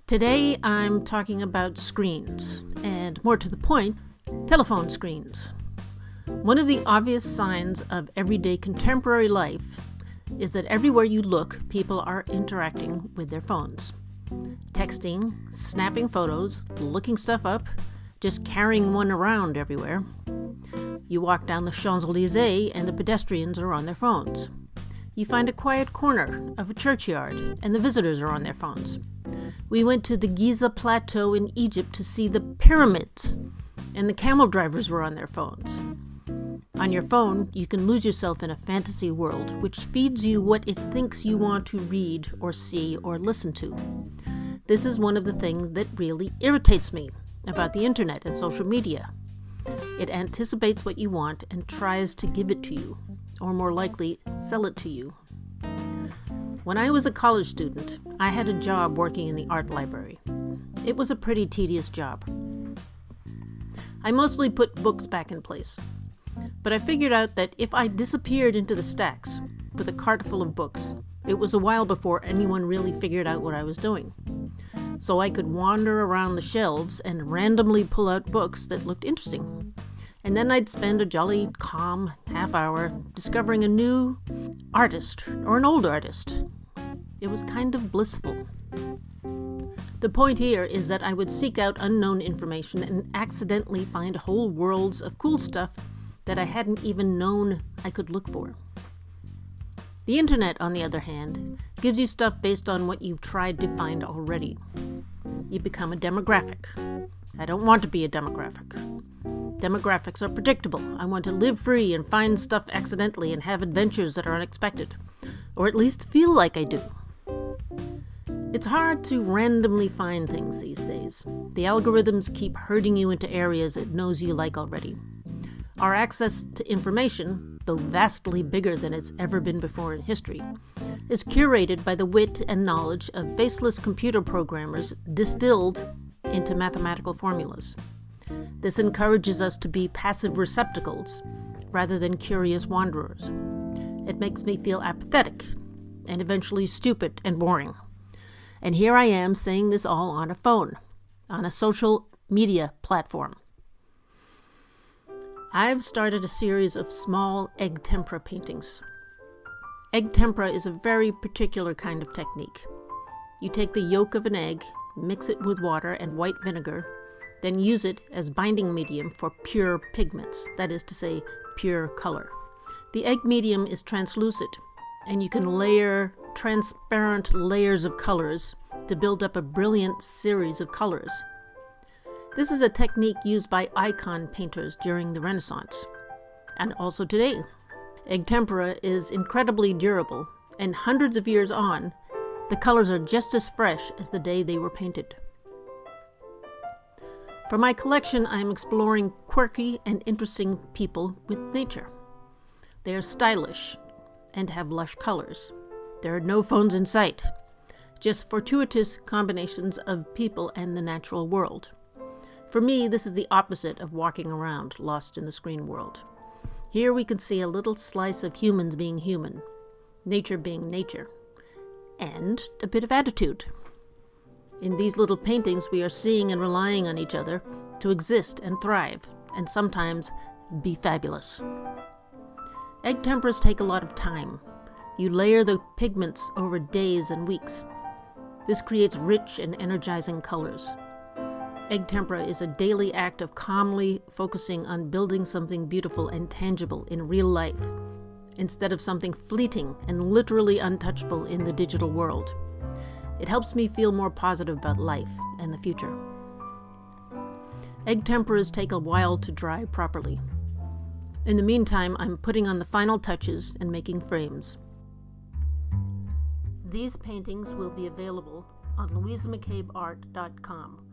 Today I'm talking about screens, and more to the point, telephone screens. One of the obvious signs of everyday contemporary life is that everywhere you look, people are interacting with their phones. Texting, snapping photos, looking stuff up, just carrying one around everywhere. You walk down the Champs-Élysées and the pedestrians are on their phones. You find a quiet corner of a churchyard and the visitors are on their phones. We went to the Giza Plateau in Egypt to see the pyramids, and the camel drivers were on their phones. On your phone, you can lose yourself in a fantasy world which feeds you what it thinks you want to read or see or listen to. This is one of the things that really irritates me about the internet and social media. It anticipates what you want and tries to give it to you, or more likely, sell it to you. When I was a college student, I had a job working in the art library. It was a pretty tedious job. I mostly put books back in place, but I figured out that if I disappeared into the stacks with a cart full of books, it was a while before anyone really figured out what I was doing. So I could wander around the shelves and randomly pull out books that looked interesting. And then I'd spend a jolly, calm half hour discovering a new artist or an old artist. It was kind of blissful. The point here is that I would seek out unknown information and accidentally find whole worlds of cool stuff that I hadn't even known I could look for. The internet, on the other hand, gives you stuff based on what you've tried to find already. You become a demographic. I don't want to be a demographic. Demographics are predictable. I want to live free and find stuff accidentally and have adventures that are unexpected, or at least feel like I do. It's hard to randomly find things these days. The algorithms keep herding you into areas it knows you like already. Our access to information, though vastly bigger than it's ever been before in history, is curated by the wit and knowledge of faceless computer programmers distilled into mathematical formulas. This encourages us to be passive receptacles rather than curious wanderers. It makes me feel apathetic and eventually stupid and boring. And here I am saying this all on a phone, on a social media platform. I've started a series of small egg tempera paintings. Egg tempera is a very particular kind of technique. You take the yolk of an egg, mix it with water and white vinegar, then use it as binding medium for pure pigments, that is to say, pure color. The egg medium is translucent, and you can layer transparent layers of colors to build up a brilliant series of colors. This is a technique used by icon painters during the Renaissance, and also today. Egg tempera is incredibly durable, and hundreds of years on, the colors are just as fresh as the day they were painted. For my collection, I am exploring quirky and interesting people with nature. They are stylish and have lush colors. There are no phones in sight, just fortuitous combinations of people and the natural world. For me, this is the opposite of walking around lost in the screen world. Here we can see a little slice of humans being human, nature being nature, and a bit of attitude. In these little paintings, we are seeing and relying on each other to exist and thrive, and sometimes be fabulous. Egg temperas take a lot of time. You layer the pigments over days and weeks. This creates rich and energizing colors. Egg tempera is a daily act of calmly focusing on building something beautiful and tangible in real life, instead of something fleeting and literally untouchable in the digital world. It helps me feel more positive about life and the future. Egg temperas take a while to dry properly. In the meantime, I'm putting on the final touches and making frames. These paintings will be available on louisamccabeart.com.